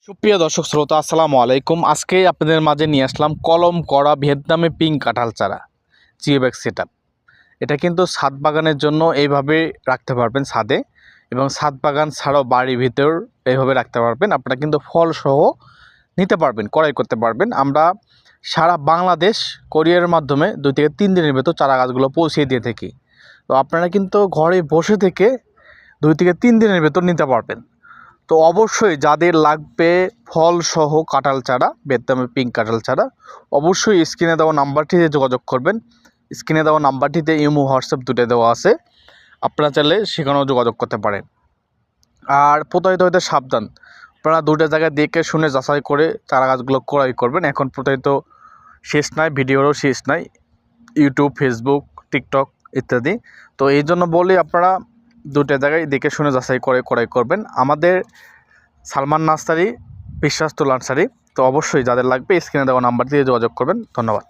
সুপ্রিয় দর্শক শ্রোতা, আসসালামু আলাইকুম। আজকে আপনাদের মাঝে নিয়ে আসলাম কলম করা ভিয়েতনামি পিঙ্ক কাঁঠাল চারা জিওব্যাগ সেট আপ। এটা কিন্তু ছাদ বাগানের জন্য এইভাবে রাখতে পারবেন ছাদে, এবং ছাদ বাগান ছাড়াও বাড়ির ভিতর এইভাবে রাখতে পারবেন। আপনারা কিন্তু ফল সহ নিতে পারবেন, ক্রয় করতে পারবেন। আমরা সারা বাংলাদেশ কোরিয়ারের মাধ্যমে 2 থেকে 3 দিনের ভেতর চারা গাছগুলো পৌঁছে দিয়ে থাকি। তো আপনারা কিন্তু ঘরে বসে থেকে 2 থেকে 3 দিনের ভেতর নিতে পারবেন। তো অবশ্যই যাদের লাগবে ফলসহ কাঁঠাল চারা, ভিয়েতনামি পিঙ্ক কাঁঠাল চারা, অবশ্যই স্ক্রিনে দেওয়া নাম্বারটিতে যোগাযোগ করবেন। স্ক্রিনে দেওয়া নাম্বারটিতে ইমো হোয়াটসঅ্যাপ দুটো দেওয়া আছে, আপনারা চাইলে সেখানেও যোগাযোগ করতে পারেন। আর প্রতারিত হইতে সাবধান, আপনারা 2টা জায়গায় দেখে শুনে যাচাই করে চারা গাছগুলো ক্রয় করবেন। এখন প্রতারিত শেষ নাই, ভিডিওরও শেষ নাই, ইউটিউব, ফেসবুক, টিকটক ইত্যাদি। তো এই জন্য বলি আপনারা 2টা জায়গায় দেখে শুনে যাচাই করে ক্রয় করবেন। আমাদের সালমান নার্সারি, বিশ্বাস তো নার্সারি। তো অবশ্যই যাদের লাগবে স্ক্রিনে দেওয়া নাম্বার দিয়ে যোগাযোগ করবেন। ধন্যবাদ।